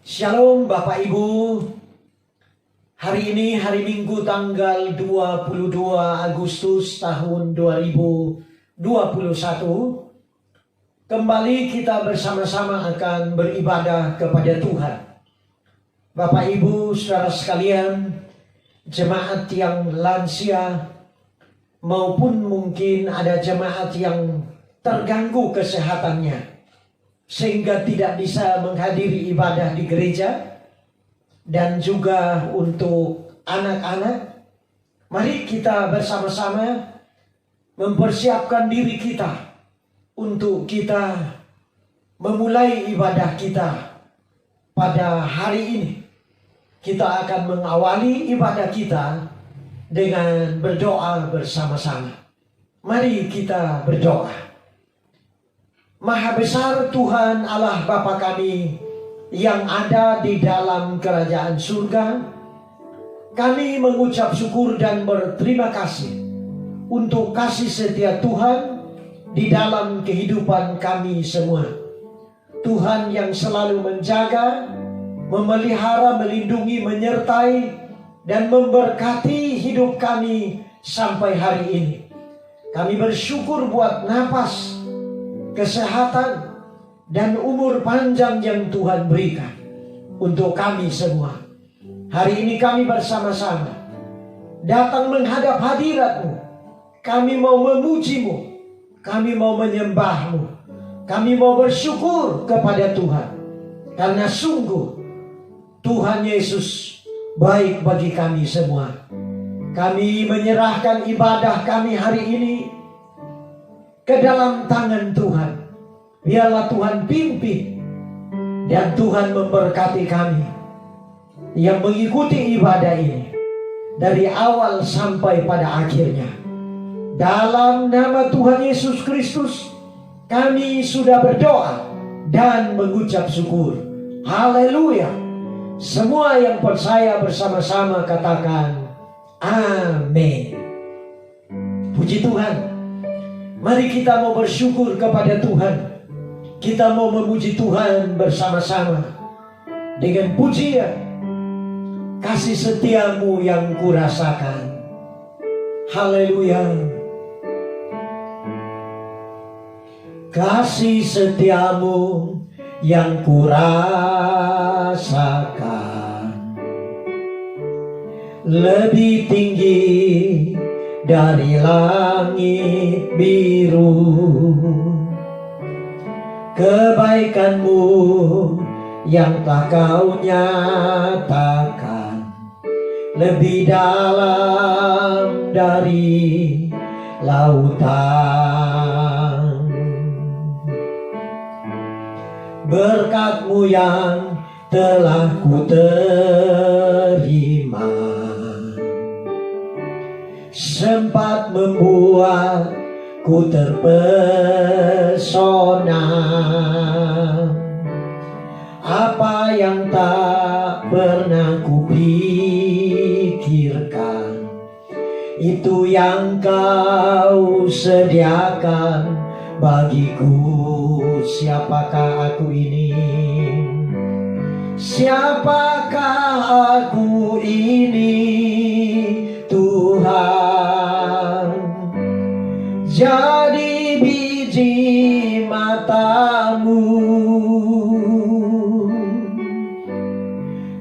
Shalom Bapak Ibu. Hari ini hari Minggu tanggal 22 Agustus tahun 2021. Kembali kita bersama-sama akan beribadah kepada Tuhan. Bapak Ibu, saudara sekalian, jemaat yang lansia maupun mungkin ada jemaat yang terganggu kesehatannya sehingga tidak bisa menghadiri ibadah di gereja, dan juga untuk anak-anak, mari kita bersama-sama mempersiapkan diri kita untuk kita memulai ibadah kita pada hari ini. Kita akan mengawali ibadah kita dengan berdoa bersama-sama. Mari kita berdoa. Maha besar Tuhan Allah Bapa kami yang ada di dalam kerajaan surga, kami mengucap syukur dan berterima kasih untuk kasih setia Tuhan di dalam kehidupan kami semua. Tuhan yang selalu menjaga, memelihara, melindungi, menyertai, dan memberkati hidup kami sampai hari ini. Kami bersyukur buat napas, kesehatan, dan umur panjang yang Tuhan berikan untuk kami semua. Hari ini kami bersama-sama datang menghadap hadirat-Mu. Kami mau memuji-Mu, kami mau menyembah-Mu, kami mau bersyukur kepada Tuhan, karena sungguh Tuhan Yesus baik bagi kami semua. Kami menyerahkan ibadah kami hari ini ke dalam tangan Tuhan. Biarlah Tuhan pimpin dan Tuhan memberkati kami yang mengikuti ibadah ini dari awal sampai pada akhirnya. Dalam nama Tuhan Yesus Kristus kami sudah berdoa dan mengucap syukur. Haleluya. Semua yang percaya bersama-sama katakan amin. Puji Tuhan. Mari kita mau bersyukur kepada Tuhan. Kita mau memuji Tuhan bersama-sama dengan pujian. Kasih setiamu yang kurasakan. Haleluya. Kasih setiamu yang kurasakan lebih tinggi dari langit biru. Kebaikan-Mu yang tak Kau nyatakan lebih dalam dari lautan. Berkat-Mu yang telah ku terima sempat membuatku terpesona. Apa yang tak pernah kupikirkan, itu yang Kau sediakan bagiku. Siapakah aku ini? Siapakah aku ini, Tuhan? Jadi biji mata-Mu.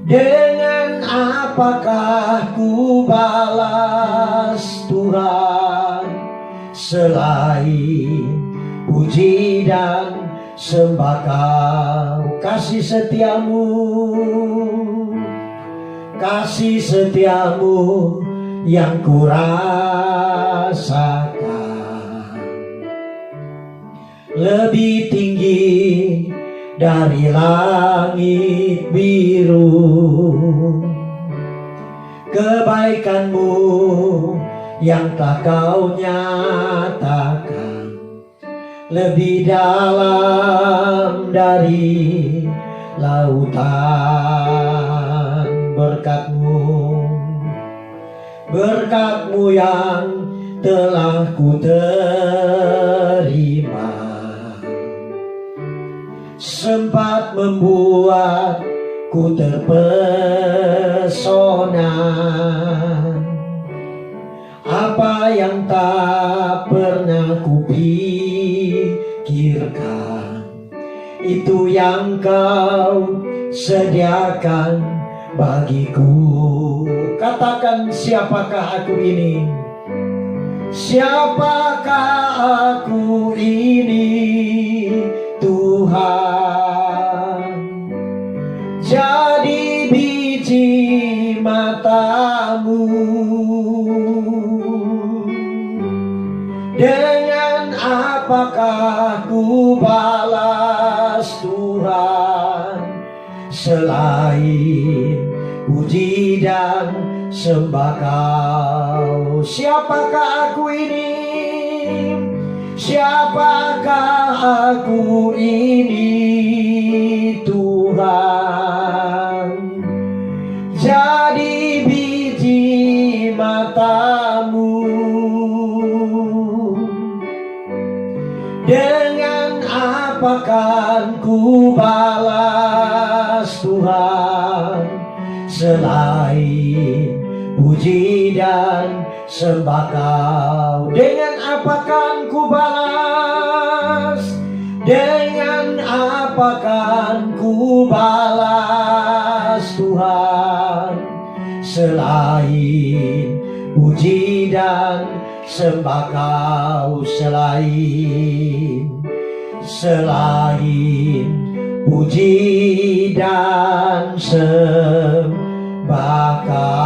Dengan apakah ku balas Tuhan, selain puji dan sembah Kau? Kasih setiamu, kasih setiamu yang kurasakan lebih tinggi dari langit biru. Kebaikan-Mu yang tak Kau nyatakan lebih dalam dari lautan. Berkat-Mu yang telah ku terima sempat membuat ku terpesona. Apa yang tak pernah kupikirkan, itu yang kau sediakan bagiku. Katakan, siapakah aku ini? Siapakah aku ini, Tuhan? Jadi biji matamu. Dengan apakah ku balas Tuhan, selain puji dan sembah Kau? Siapakah aku ini? Siapakah aku ini, Tuhan? Jadi biji matamu. Dengan apakah ku balas Tuhan, selain puji dan sembah Kau? Dengan apakah ku balas? Dengan apakah ku balas Tuhan, selain puji dan sembah Kau? Selain puji dan sembah Kau.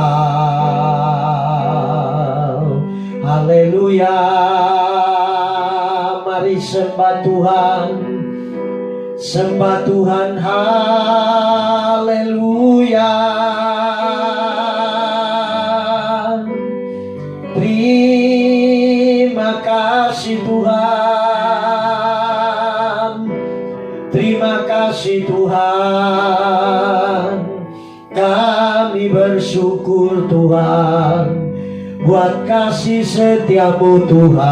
Haleluya. Mari sembah Tuhan, sembah Tuhan. Haleluya. Terima kasih Tuhan, terima kasih Tuhan. Kami bersyukur Tuhan buat kasih setiamu Tuhan.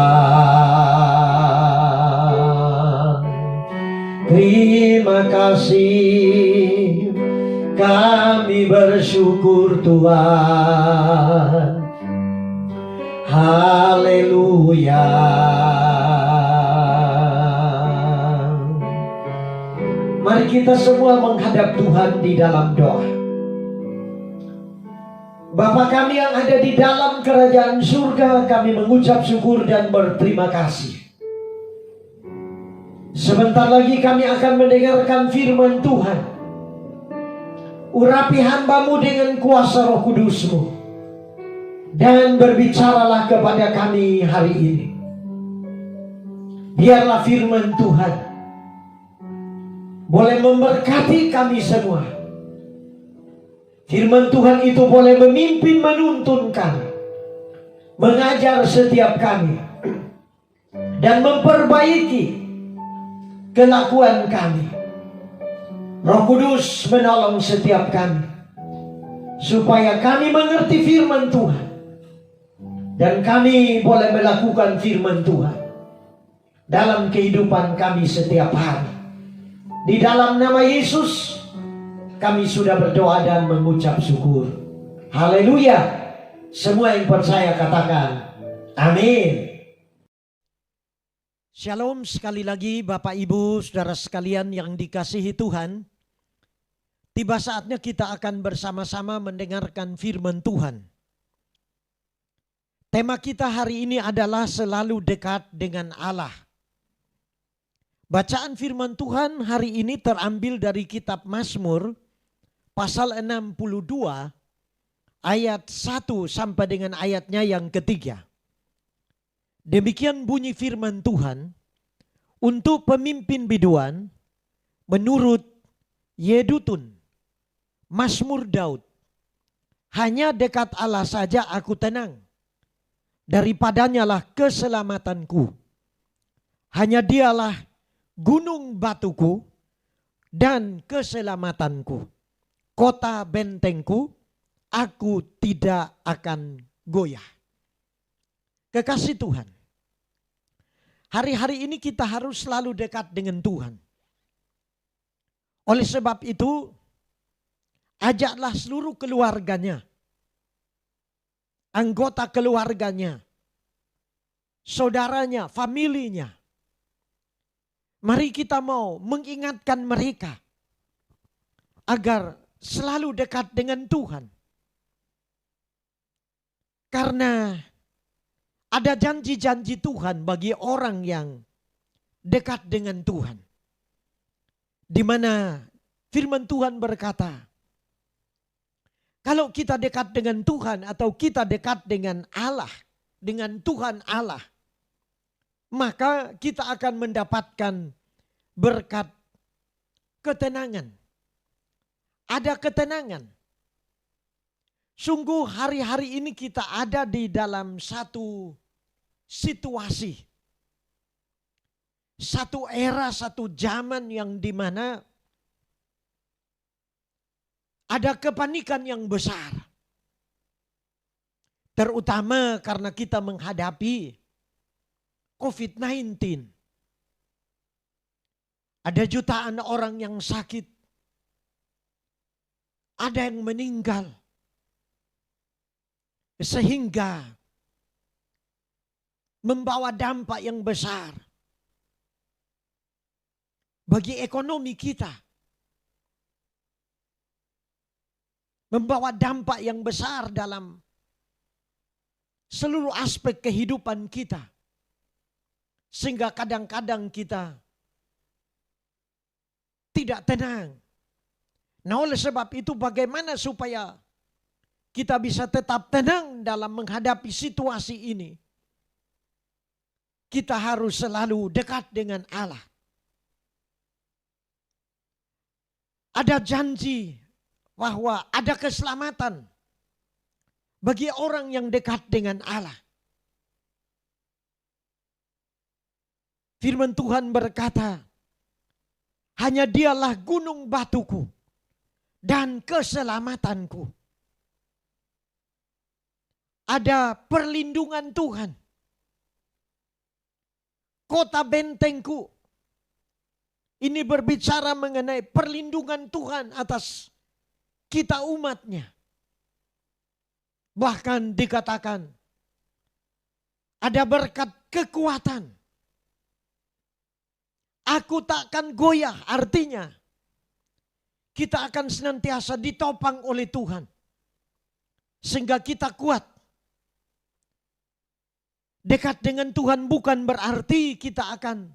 Terima kasih, kami bersyukur Tuhan. Haleluya. Mari kita semua menghadap Tuhan di dalam doa. Bapa kami yang ada di dalam kerajaan surga, kami mengucap syukur dan berterima kasih. Sebentar lagi kami akan mendengarkan firman Tuhan. Urapi hamba-Mu dengan kuasa Roh Kudus-Mu, dan berbicaralah kepada kami hari ini. Biarlah firman Tuhan boleh memberkati kami semua. Firman Tuhan itu boleh memimpin, menuntun kami, mengajar setiap kami, dan memperbaiki kelakuan kami. Roh Kudus menolong setiap kami, supaya kami mengerti firman Tuhan, dan kami boleh melakukan firman Tuhan dalam kehidupan kami setiap hari. Di dalam nama Yesus kami sudah berdoa dan mengucap syukur. Haleluya. Semua yang percaya katakan amin. Shalom sekali lagi Bapak Ibu Saudara sekalian yang dikasihi Tuhan. Tiba saatnya kita akan bersama-sama mendengarkan firman Tuhan. Tema kita hari ini adalah selalu dekat dengan Allah. Bacaan firman Tuhan hari ini terambil dari kitab Mazmur pasal 62 ayat 1 sampai dengan ayatnya yang ketiga. Demikian bunyi firman Tuhan untuk pemimpin biduan menurut Yedutun, Mazmur Daud. Hanya dekat Allah saja aku tenang, daripadanya lah keselamatanku. Hanya dialah gunung batuku dan keselamatanku, kota bentengku, aku tidak akan goyah. Kekasih Tuhan, hari-hari ini kita harus selalu dekat dengan Tuhan. Oleh sebab itu, Ajaklah seluruh keluarganya, anggota keluarganya, saudaranya, familinya. Mari kita mau mengingatkan mereka agar selalu dekat dengan Tuhan. Karena ada janji-janji Tuhan bagi orang yang dekat dengan Tuhan. Di mana firman Tuhan berkata, kalau kita dekat dengan Tuhan atau kita dekat dengan Allah, dengan Tuhan Allah, maka kita akan mendapatkan berkat ketenangan. Ada ketenangan. Sungguh hari-hari ini kita ada di dalam satu situasi. Satu era, satu zaman yang dimana ada kepanikan yang besar. Terutama karena kita menghadapi COVID-19. Ada jutaan orang yang sakit. Ada yang meninggal. Sehingga membawa dampak yang besar bagi ekonomi kita. Membawa dampak yang besar dalam seluruh aspek kehidupan kita. Sehingga kadang-kadang kita tidak tenang. Nah, oleh sebab itu bagaimana supaya kita bisa tetap tenang dalam menghadapi situasi ini? Kita harus selalu dekat dengan Allah. Ada janji bahwa ada keselamatan bagi orang yang dekat dengan Allah. Firman Tuhan berkata, hanya dialah gunung batuku dan keselamatanku. Ada perlindungan Tuhan. Kota bentengku. Ini berbicara mengenai perlindungan Tuhan atas kita umatnya. Bahkan dikatakan ada berkat kekuatan. Aku takkan goyah, artinya kita akan senantiasa ditopang oleh Tuhan. Sehingga kita kuat. Dekat dengan Tuhan bukan berarti kita akan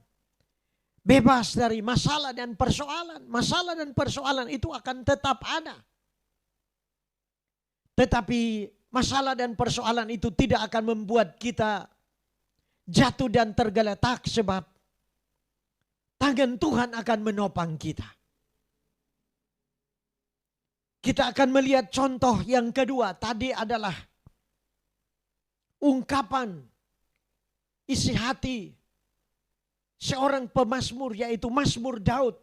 bebas dari masalah dan persoalan. Masalah dan persoalan itu akan tetap ada. Tetapi masalah dan persoalan itu tidak akan membuat kita jatuh dan tergeletak, sebab tangan Tuhan akan menopang kita. Kita akan melihat contoh yang kedua. Tadi adalah ungkapan isi hati seorang pemazmur, yaitu Mazmur Daud.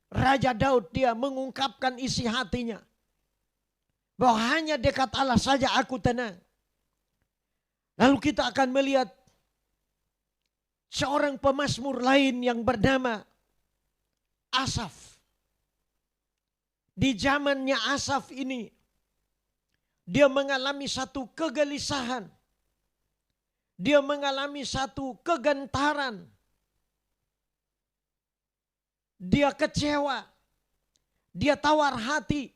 Raja Daud, dia mengungkapkan isi hatinya. Bahwa hanya dekat Allah saja aku tenang. Lalu kita akan melihat seorang pemazmur lain yang bernama Asaf. Di zamannya Asaf ini, dia mengalami satu kegelisahan. Dia mengalami satu kegentaran. Dia kecewa. Dia tawar hati.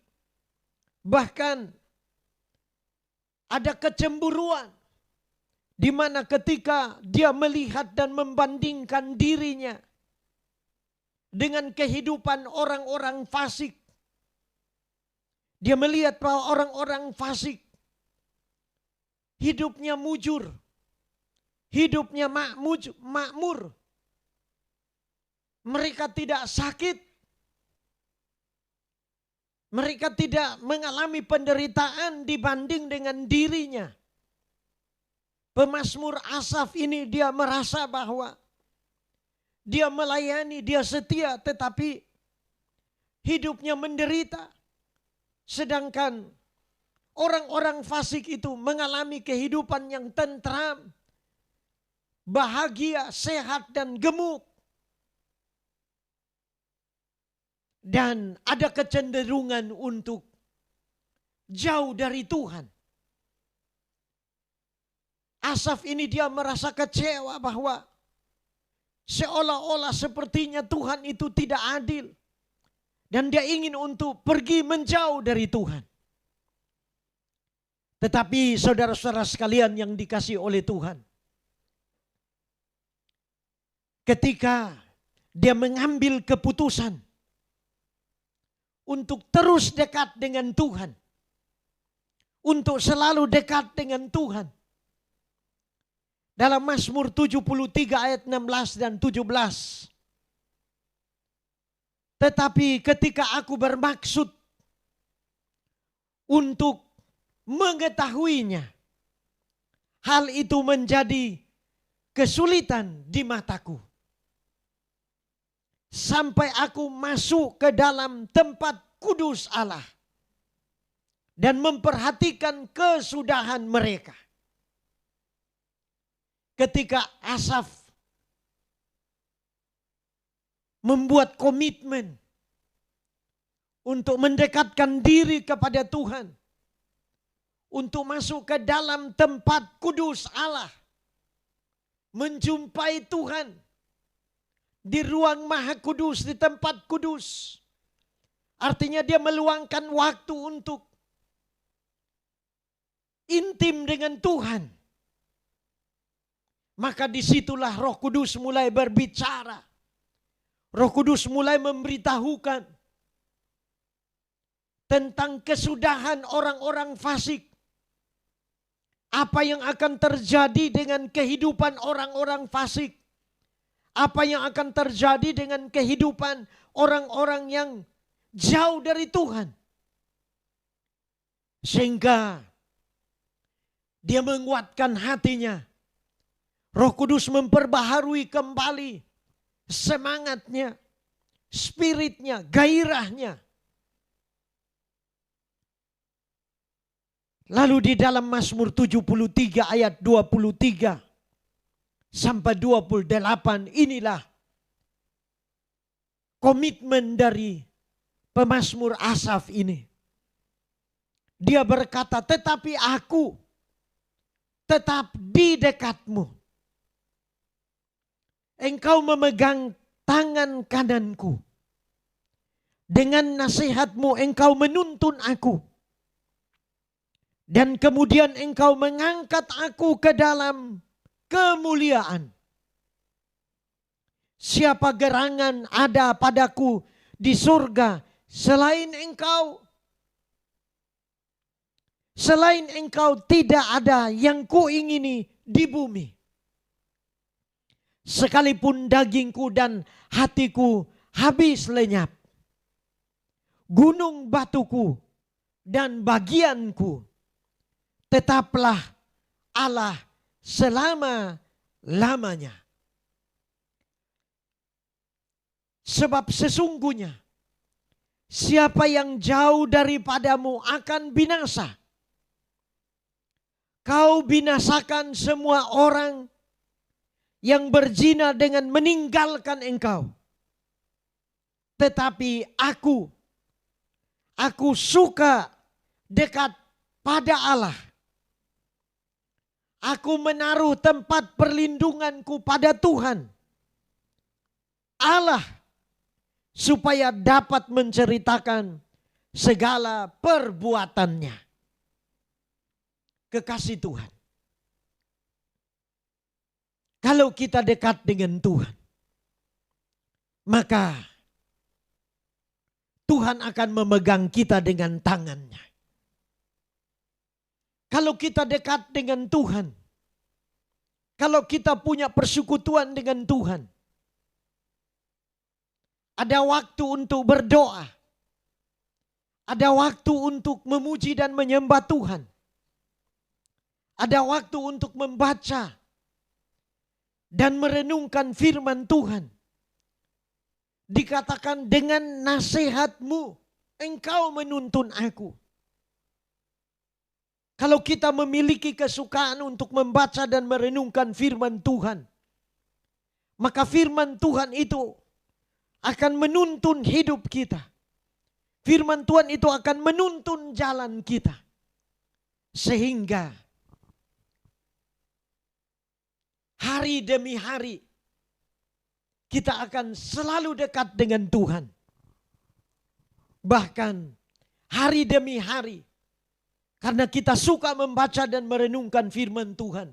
Bahkan ada kecemburuan. Di mana ketika dia melihat dan membandingkan dirinya dengan kehidupan orang-orang fasik. Dia melihat bahwa orang-orang fasik hidupnya mujur. Hidupnya makmur. Mereka tidak sakit. Mereka tidak mengalami penderitaan dibanding dengan dirinya. Pemazmur Asaf ini dia merasa bahwa dia melayani, dia setia, tetapi hidupnya menderita. Sedangkan orang-orang fasik itu mengalami kehidupan yang tentram, bahagia, sehat dan gemuk. Dan ada kecenderungan untuk jauh dari Tuhan. Asaf ini dia merasa kecewa bahwa seolah-olah sepertinya Tuhan itu tidak adil. Dan dia ingin untuk pergi menjauh dari Tuhan. Tetapi saudara-saudara sekalian yang dikasihi oleh Tuhan, ketika dia mengambil keputusan untuk terus dekat dengan Tuhan, untuk selalu dekat dengan Tuhan. Dalam Mazmur 73 ayat 16 dan 17. Tetapi ketika aku bermaksud untuk mengetahuinya, hal itu menjadi kesulitan di mataku. Sampai aku masuk ke dalam tempat kudus Allah dan memperhatikan kesudahan mereka. Ketika Asaf membuat komitmen untuk mendekatkan diri kepada Tuhan, untuk masuk ke dalam tempat kudus Allah, menjumpai Tuhan di ruang maha kudus, di tempat kudus. Artinya dia meluangkan waktu untuk intim dengan Tuhan. Maka disitulah Roh Kudus mulai berbicara. Roh Kudus mulai memberitahukan tentang kesudahan orang-orang fasik. Apa yang akan terjadi dengan kehidupan orang-orang fasik. Apa yang akan terjadi dengan kehidupan orang-orang yang jauh dari Tuhan. Sehingga dia menguatkan hatinya. Roh Kudus memperbaharui kembali semangatnya, spiritnya, gairahnya. Lalu di dalam Mazmur 73 ayat 23 sampai 28 inilah komitmen dari pemazmur Asaf ini. Dia berkata, tetapi aku tetap di dekatmu. Engkau memegang tangan kananku. Dengan nasihatmu engkau menuntun aku. Dan kemudian engkau mengangkat aku ke dalam kemuliaan. Siapa gerangan ada padaku di surga selain engkau? Selain engkau tidak ada yang kuingini di bumi. Sekalipun dagingku dan hatiku habis lenyap, gunung batuku dan bagianku, tetaplah Allah selama-lamanya. Sebab sesungguhnya siapa yang jauh daripadamu akan binasa. Kau binasakan semua orang yang berzina dengan meninggalkan engkau. Tetapi aku suka dekat pada Allah. Aku menaruh tempat perlindunganku pada Tuhan Allah, supaya dapat menceritakan segala perbuatannya. Kekasih Tuhan, kalau kita dekat dengan Tuhan, maka Tuhan akan memegang kita dengan tangannya. Kalau kita dekat dengan Tuhan, kalau kita punya persekutuan dengan Tuhan, ada waktu untuk berdoa, ada waktu untuk memuji dan menyembah Tuhan, ada waktu untuk membaca dan merenungkan firman Tuhan. Dikatakan dengan nasihatmu engkau menuntun aku. Kalau kita memiliki kesukaan untuk membaca dan merenungkan firman Tuhan, maka firman Tuhan itu akan menuntun hidup kita. Firman Tuhan itu akan menuntun jalan kita. Sehingga hari demi hari kita akan selalu dekat dengan Tuhan. Bahkan hari demi hari, karena kita suka membaca dan merenungkan firman Tuhan.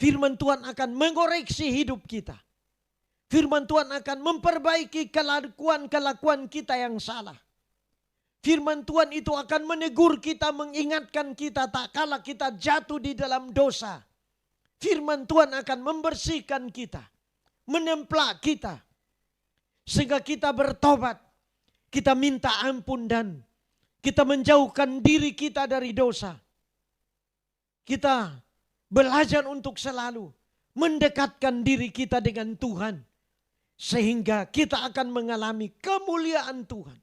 Firman Tuhan akan mengoreksi hidup kita. Firman Tuhan akan memperbaiki kelakuan-kelakuan kita yang salah. Firman Tuhan itu akan menegur kita, mengingatkan kita tak kala kita jatuh di dalam dosa. Firman Tuhan akan membersihkan kita, menemplak kita. Sehingga kita bertobat, kita minta ampun dan kita menjauhkan diri kita dari dosa. Kita belajar untuk selalu mendekatkan diri kita dengan Tuhan. Sehingga kita akan mengalami kemuliaan Tuhan.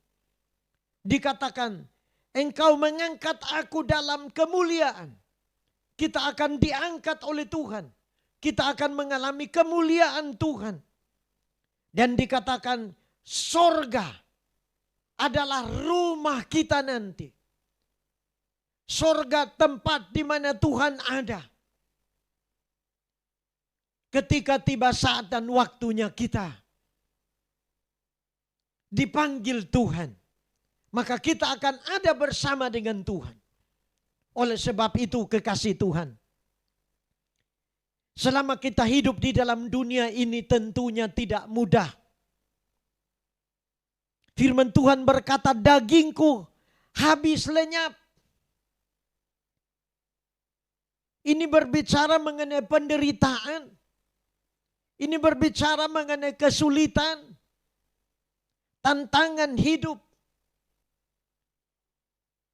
Dikatakan, engkau mengangkat aku dalam kemuliaan. Kita akan diangkat oleh Tuhan. Kita akan mengalami kemuliaan Tuhan. Dan dikatakan, sorga adalah rumah kita nanti. Sorga tempat di mana Tuhan ada. Ketika tiba saat dan waktunya kita dipanggil Tuhan, maka kita akan ada bersama dengan Tuhan. Oleh sebab itu kekasih Tuhan, selama kita hidup di dalam dunia ini tentunya tidak mudah. Firman Tuhan berkata, dagingku habis lenyap. Ini berbicara mengenai penderitaan. Ini berbicara mengenai kesulitan, tantangan hidup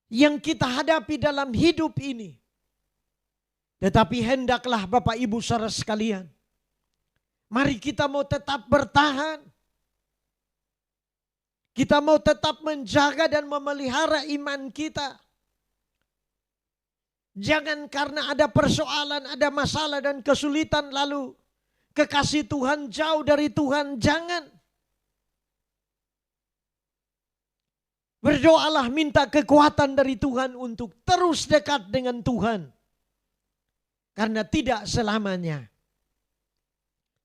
yang kita hadapi dalam hidup ini. Tetapi hendaklah Bapak Ibu saudara sekalian, mari kita mau tetap bertahan. Kita mau tetap menjaga dan memelihara iman kita. Jangan karena ada persoalan, ada masalah dan kesulitan lalu kekasih Tuhan jauh dari Tuhan. Jangan. Berdoalah, minta kekuatan dari Tuhan untuk terus dekat dengan Tuhan. Karena tidak selamanya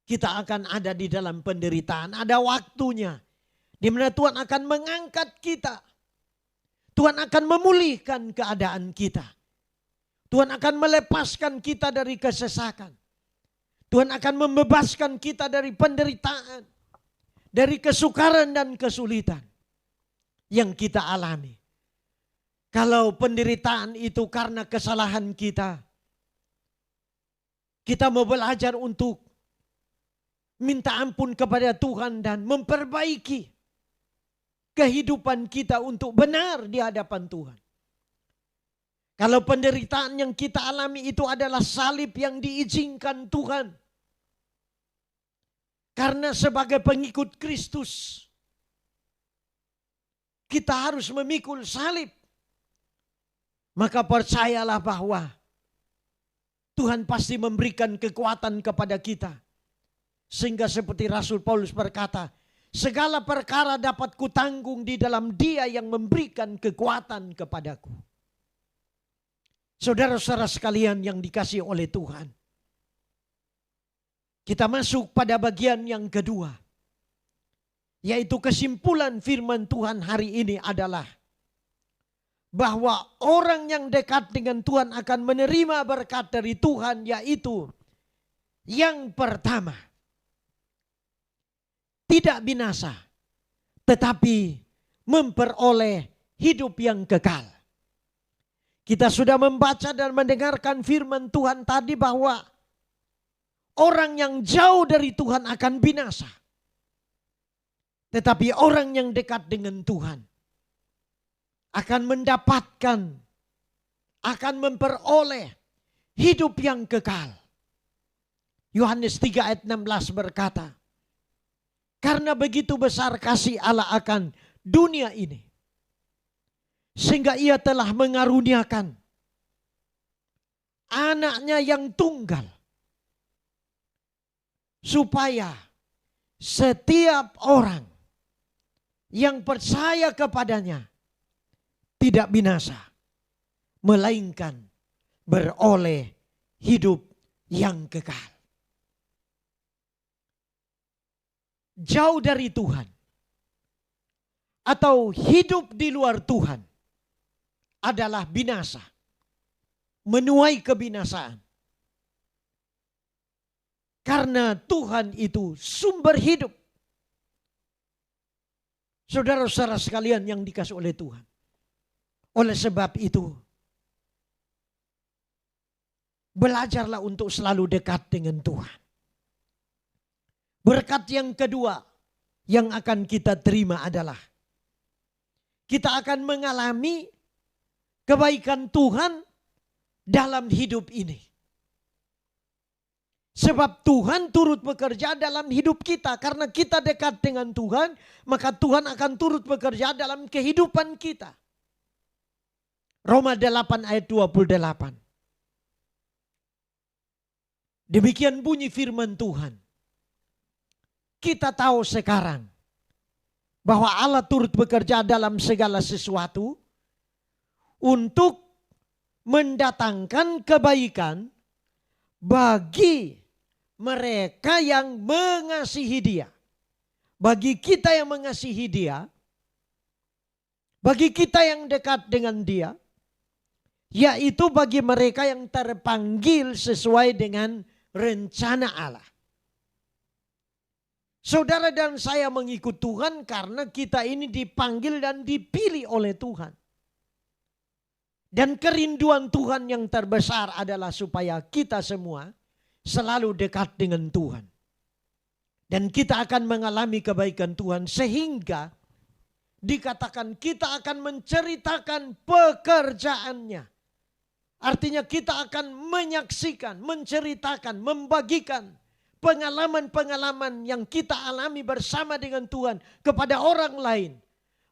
kita akan ada di dalam penderitaan. Ada waktunya di mana Tuhan akan mengangkat kita. Tuhan akan memulihkan keadaan kita. Tuhan akan melepaskan kita dari kesesakan. Tuhan akan membebaskan kita dari penderitaan, dari kesukaran dan kesulitan yang kita alami. Kalau penderitaan itu karena kesalahan kita, kita mau belajar untuk minta ampun kepada Tuhan dan memperbaiki kehidupan kita untuk benar di hadapan Tuhan. Kalau penderitaan yang kita alami itu adalah salib yang diizinkan Tuhan, karena sebagai pengikut Kristus, kita harus memikul salib. Maka percayalah bahwa Tuhan pasti memberikan kekuatan kepada kita. Sehingga seperti Rasul Paulus berkata, segala perkara dapat kutanggung di dalam Dia yang memberikan kekuatan kepadaku. Saudara-saudara sekalian yang dikasihi oleh Tuhan, kita masuk pada bagian yang kedua, yaitu kesimpulan firman Tuhan hari ini adalah bahwa orang yang dekat dengan Tuhan akan menerima berkat dari Tuhan, yaitu yang pertama, tidak binasa, tetapi memperoleh hidup yang kekal. Kita sudah membaca dan mendengarkan firman Tuhan tadi bahwa orang yang jauh dari Tuhan akan binasa. Tetapi orang yang dekat dengan Tuhan akan mendapatkan, akan memperoleh hidup yang kekal. Yohanes 3 ayat 16 berkata, karena begitu besar kasih Allah akan dunia ini, sehingga Ia telah mengaruniakan anaknya yang tunggal, supaya setiap orang yang percaya kepadanya tidak binasa, melainkan beroleh hidup yang kekal. Jauh dari Tuhan atau hidup di luar Tuhan adalah binasa, menuai kebinasaan. Karena Tuhan itu sumber hidup. Saudara-saudara sekalian yang dikasihi oleh Tuhan. Oleh sebab itu, belajarlah untuk selalu dekat dengan Tuhan. Berkat yang kedua yang akan kita terima adalah kita akan mengalami kebaikan Tuhan dalam hidup ini. Sebab Tuhan turut bekerja dalam hidup kita. Karena kita dekat dengan Tuhan, maka Tuhan akan turut bekerja dalam kehidupan kita. Roma 8 ayat 28. Demikian bunyi firman Tuhan. Kita tahu sekarang bahwa Allah turut bekerja dalam segala sesuatu untuk mendatangkan kebaikan bagi mereka yang mengasihi Dia. Bagi kita yang mengasihi Dia, bagi kita yang dekat dengan Dia, yaitu bagi mereka yang terpanggil sesuai dengan rencana Allah. Saudara dan saya mengikut Tuhan karena kita ini dipanggil dan dipilih oleh Tuhan. Dan kerinduan Tuhan yang terbesar adalah supaya kita semua selalu dekat dengan Tuhan. Dan kita akan mengalami kebaikan Tuhan sehingga dikatakan kita akan menceritakan pekerjaannya. Artinya kita akan menyaksikan, menceritakan, membagikan pengalaman-pengalaman yang kita alami bersama dengan Tuhan kepada orang lain.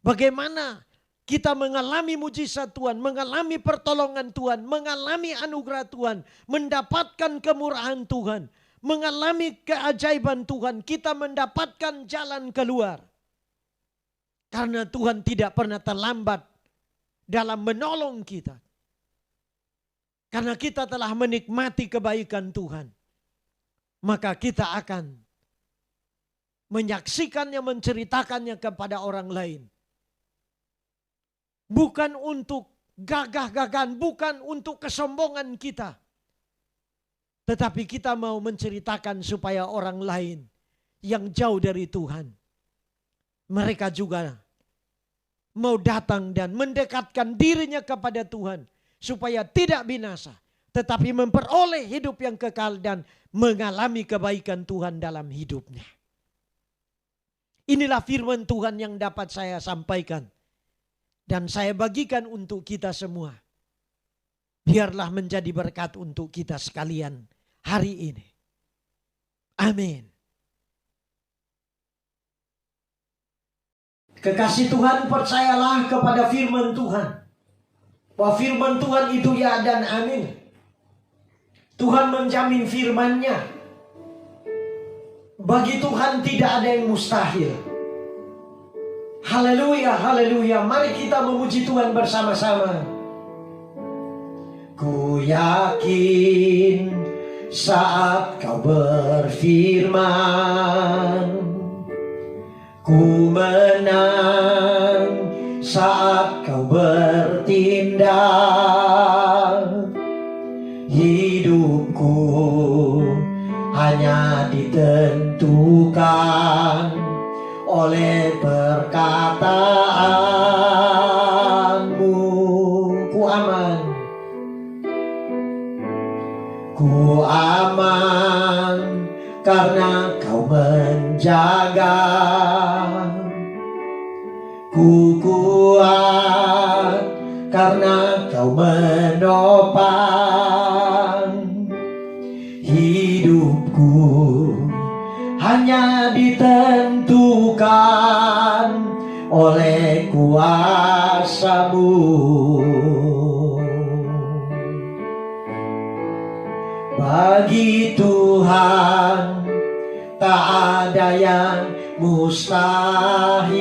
Bagaimana kita mengalami mujizat Tuhan, mengalami pertolongan Tuhan, mengalami anugerah Tuhan, mendapatkan kemurahan Tuhan, mengalami keajaiban Tuhan, kita mendapatkan jalan keluar. Karena Tuhan tidak pernah terlambat dalam menolong kita. Karena kita telah menikmati kebaikan Tuhan, maka kita akan menyaksikannya, menceritakannya kepada orang lain. Bukan untuk gagah-gagahan, bukan untuk kesombongan kita. Tetapi kita mau menceritakan supaya orang lain yang jauh dari Tuhan, mereka juga mau datang dan mendekatkan dirinya kepada Tuhan. Supaya tidak binasa, tetapi memperoleh hidup yang kekal dan mengalami kebaikan Tuhan dalam hidupnya. Inilah firman Tuhan yang dapat saya sampaikan. Dan saya bagikan untuk kita semua. Biarlah menjadi berkat untuk kita sekalian hari ini. Amin. Kekasih Tuhan, percayalah kepada firman Tuhan. Bahwa firman Tuhan itu ya dan amin. Tuhan menjamin firman-Nya. Bagi Tuhan tidak ada yang mustahil. Haleluya, haleluya. Mari kita memuji Tuhan bersama-sama. Ku yakin saat kau berfirman, ku menang saat kau bertindak. Hidupku hanya ditentukan oleh perkataanmu. Ku aman, ku aman karena kau menjaga. Ku kuat karena kau menopang. Hidupku hanya ditentukan oleh kuasa-Mu. Bagi Tuhan tak ada yang mustahil.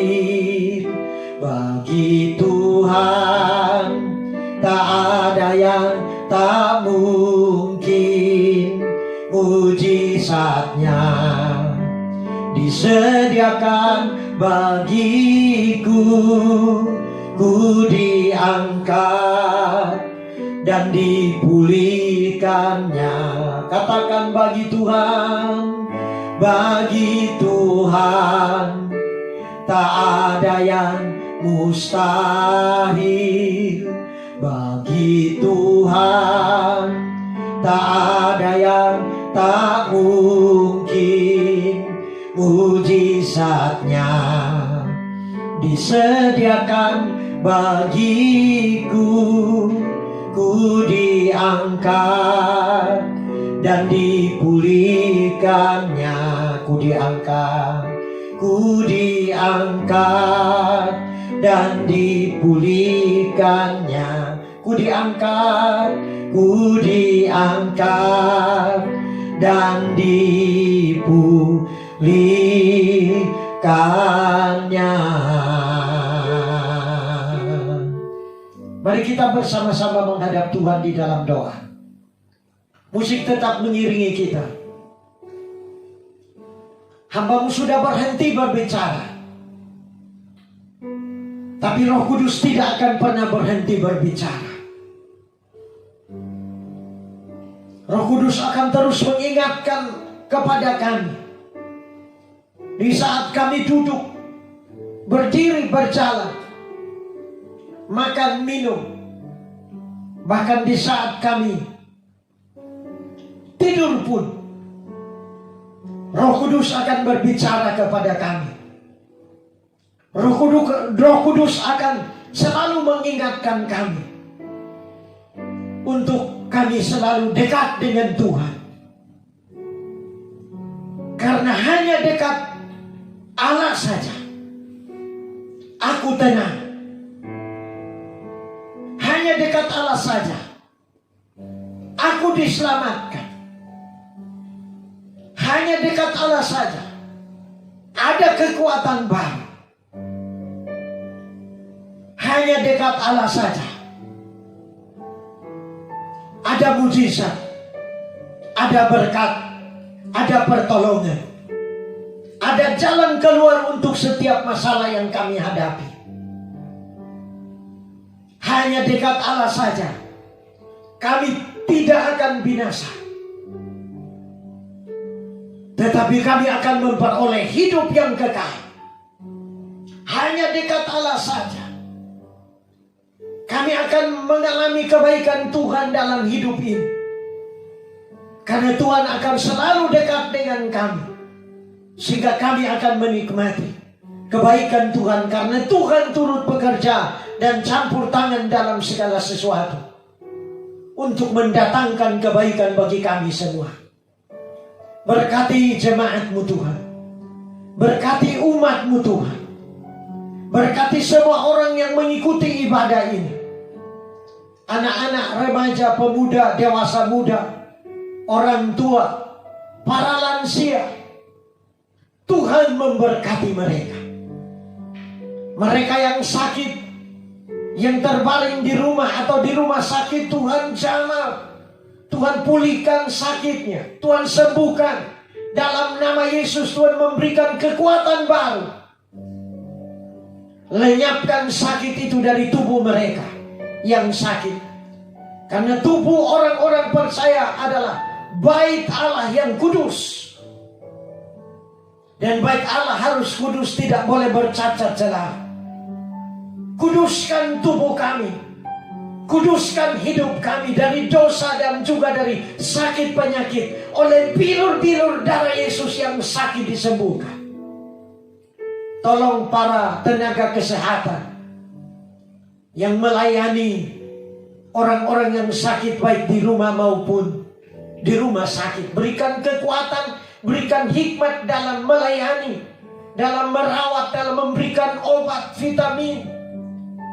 Bagi Tuhan tak ada yang tak mungkin. Mujizatnya disediakan bagiku. Ku diangkat dan dipulihkannya. Katakan bagi Tuhan, bagi Tuhan tak ada yang mustahil. Bagi Tuhan tak ada yang tak mungkin. Mujizatnya disediakan bagiku. Ku diangkat dan dipulihkannya. Ku diangkat, ku diangkat dan dipulihkannya. Ku diangkat, ku diangkat dan dipulihkannya. Mari kita bersama-sama menghadap Tuhan di dalam doa. Musik tetap mengiringi kita. Hamba-Mu sudah berhenti berbicara, tapi Roh Kudus tidak akan pernah berhenti berbicara. Roh Kudus akan terus mengingatkan kepada kami. Di saat kami duduk, berdiri, berjalan, makan, minum, bahkan di saat kami tidur pun, Roh Kudus akan berbicara kepada kami. Roh Kudus akan selalu mengingatkan kami untuk kami selalu dekat dengan Tuhan. Karena hanya dekat Allah saja aku tenang. Hanya dekat Allah saja aku diselamatkan. Hanya dekat Allah saja ada kekuatan baru. Hanya dekat Allah saja ada mujizat, ada berkat, ada pertolongan, ada jalan keluar untuk setiap masalah yang kami hadapi. Hanya dekat Allah saja kami tidak akan binasa, tetapi kami akan memperoleh hidup yang kekal. Hanya dekat Allah saja kami akan mengalami kebaikan Tuhan dalam hidup ini. Karena Tuhan akan selalu dekat dengan kami, sehingga kami akan menikmati kebaikan Tuhan. Karena Tuhan turut bekerja dan campur tangan dalam segala sesuatu untuk mendatangkan kebaikan bagi kami semua. Berkati jemaat-Mu Tuhan, berkati umat-Mu Tuhan, berkati semua orang yang mengikuti ibadah ini. Anak-anak, remaja, pemuda, dewasa muda, orang tua, para lansia. Tuhan memberkati mereka. Mereka yang sakit, yang terbaring di rumah atau di rumah sakit, Tuhan jamah. Tuhan pulihkan sakitnya, Tuhan sembuhkan. Dalam nama Yesus Tuhan memberikan kekuatan baru. Lenyapkan sakit itu dari tubuh mereka yang sakit. Karena tubuh orang-orang percaya adalah bait Allah yang kudus. Dan bait Allah harus kudus, tidak boleh bercacat celah. Kuduskan tubuh kami, kuduskan hidup kami dari dosa dan juga dari sakit penyakit. Oleh bilur-bilur darah Yesus yang sakit disembuhkan. Tolong para tenaga kesehatan yang melayani orang-orang yang sakit baik di rumah maupun di rumah sakit. Berikan kekuatan, berikan hikmat dalam melayani, dalam merawat, dalam memberikan obat, vitamin.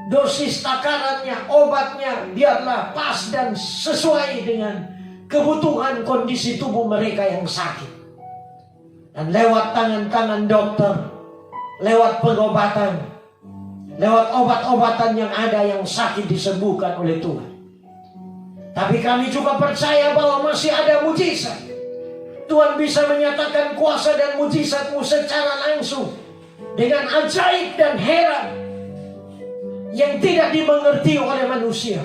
Dosis takarannya, obatnya biarlah pas dan sesuai dengan kebutuhan kondisi tubuh mereka yang sakit. Dan lewat tangan-tangan dokter, lewat pengobatan, lewat obat-obatan yang ada, yang sakit disembuhkan oleh Tuhan. Tapi kami juga percaya bahwa masih ada mujizat. Tuhan bisa menyatakan kuasa dan mujizat-Mu secara langsung, dengan ajaib dan heran yang tidak dimengerti oleh manusia.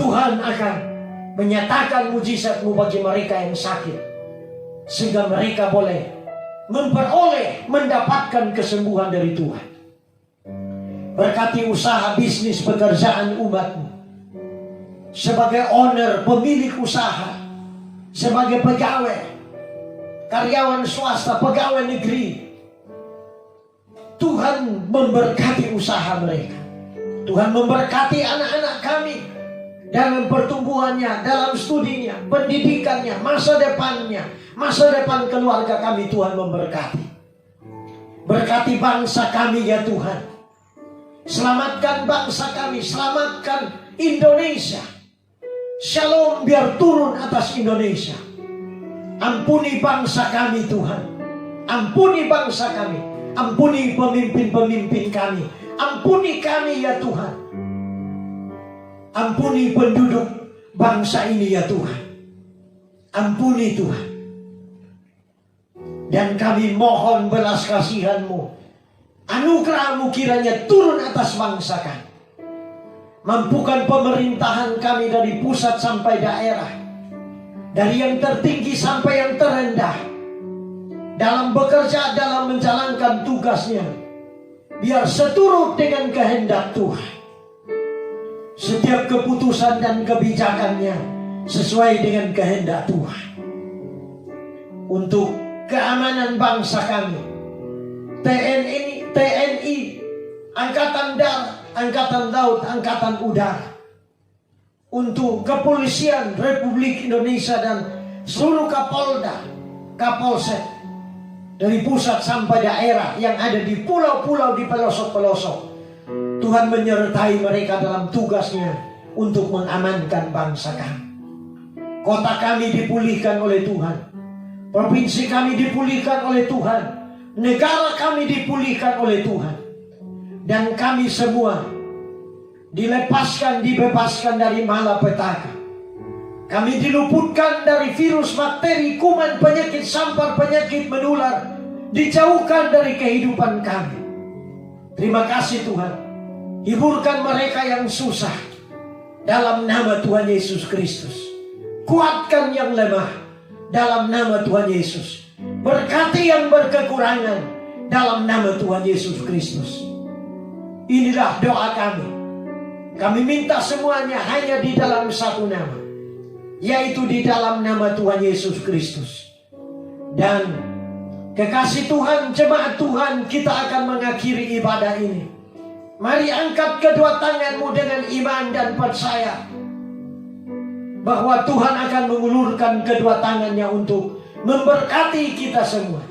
Tuhan akan menyatakan mujizat-Mu bagi mereka yang sakit, sehingga mereka boleh mendapatkan kesembuhan dari Tuhan. Berkati usaha, bisnis, pekerjaan umat-Mu. Sebagai owner, pemilik usaha, sebagai pegawai, karyawan swasta, pegawai negeri, Tuhan memberkati usaha mereka. Tuhan memberkati anak-anak kami dalam pertumbuhannya, dalam studinya, pendidikannya, masa depannya, masa depan keluarga kami. Tuhan memberkati. Berkati bangsa kami ya Tuhan. Selamatkan bangsa kami, selamatkan Indonesia. Shalom biar turun atas Indonesia. Ampuni bangsa kami Tuhan. Ampuni bangsa kami. Ampuni pemimpin-pemimpin kami. Ampuni kami ya Tuhan. Ampuni penduduk bangsa ini ya Tuhan. Ampuni Tuhan. Dan kami mohon belas kasihan-Mu. Anugerah-Mu kiranya turun atas bangsa kami. Mampukan pemerintahan kami dari pusat sampai daerah, dari yang tertinggi sampai yang terendah, dalam bekerja, dalam menjalankan tugasnya, biar seturut dengan kehendak Tuhan. Setiap keputusan dan kebijakannya sesuai dengan kehendak Tuhan. Untuk keamanan bangsa kami, TNI, Angkatan Darat, Angkatan Laut, Angkatan Udara, untuk kepolisian Republik Indonesia dan seluruh Kapolda, Kapolsek, dari pusat sampai daerah yang ada di pulau-pulau, di pelosok-pelosok. Tuhan menyertai mereka dalam tugasnya untuk mengamankan bangsa kami. Kota kami dipulihkan oleh Tuhan. Provinsi kami dipulihkan oleh Tuhan. Negara kami dipulihkan oleh Tuhan. Dan kami semua dibebaskan dari malapetaka. Kami diluputkan dari virus, bakteri, kuman, penyakit, sampar, penyakit menular. Dijauhkan dari kehidupan kami. Terima kasih Tuhan. Hiburkan mereka yang susah dalam nama Tuhan Yesus Kristus. Kuatkan yang lemah dalam nama Tuhan Yesus. Berkati yang berkekurangan dalam nama Tuhan Yesus Kristus. Inilah doa kami. Kami minta semuanya hanya di dalam satu nama, yaitu di dalam nama Tuhan Yesus Kristus. Dan kekasih Tuhan, jemaat Tuhan, kita akan mengakhiri ibadah ini. Mari angkat kedua tanganmu dengan iman dan percaya bahwa Tuhan akan mengulurkan kedua tangannya untuk memberkati kita semua.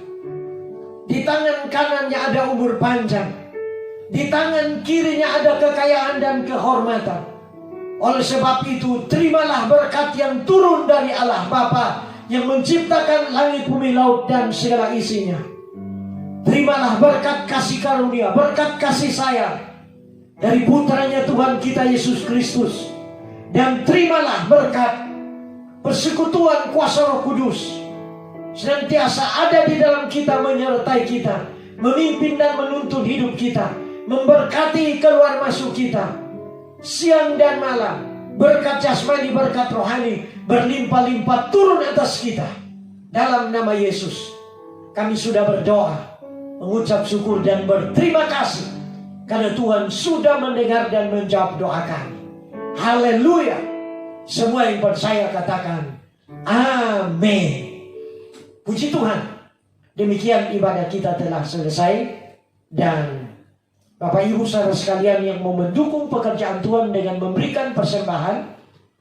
Di tangan kanannya ada umur panjang. Di tangan kirinya ada kekayaan dan kehormatan. Oleh sebab itu, terimalah berkat yang turun dari Allah Bapa yang menciptakan langit, bumi, laut, dan segala isinya. Terimalah berkat kasih karunia, berkat kasih sayang dari putranya Tuhan kita Yesus Kristus. Dan terimalah berkat persekutuan kuasa Roh Kudus senantiasa ada di dalam kita, menyertai kita, memimpin dan menuntun hidup kita, memberkati keluar masuk kita siang dan malam. Berkat jasmani, berkat rohani berlimpah-limpah turun atas kita. Dalam nama Yesus kami sudah berdoa, mengucap syukur dan berterima kasih karena Tuhan sudah mendengar dan menjawab doa kami. Haleluya. Semua yang percaya katakan amin. Puji Tuhan. Demikian ibadah kita telah selesai. Dan Bapak Ibu saudara sekalian yang mau mendukung pekerjaan Tuhan dengan memberikan persembahan,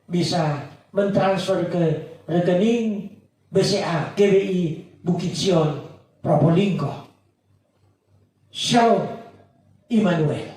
bisa mentransfer ke rekening BCA GBI Bukit Sion Probolinggo. Shalom Immanuel.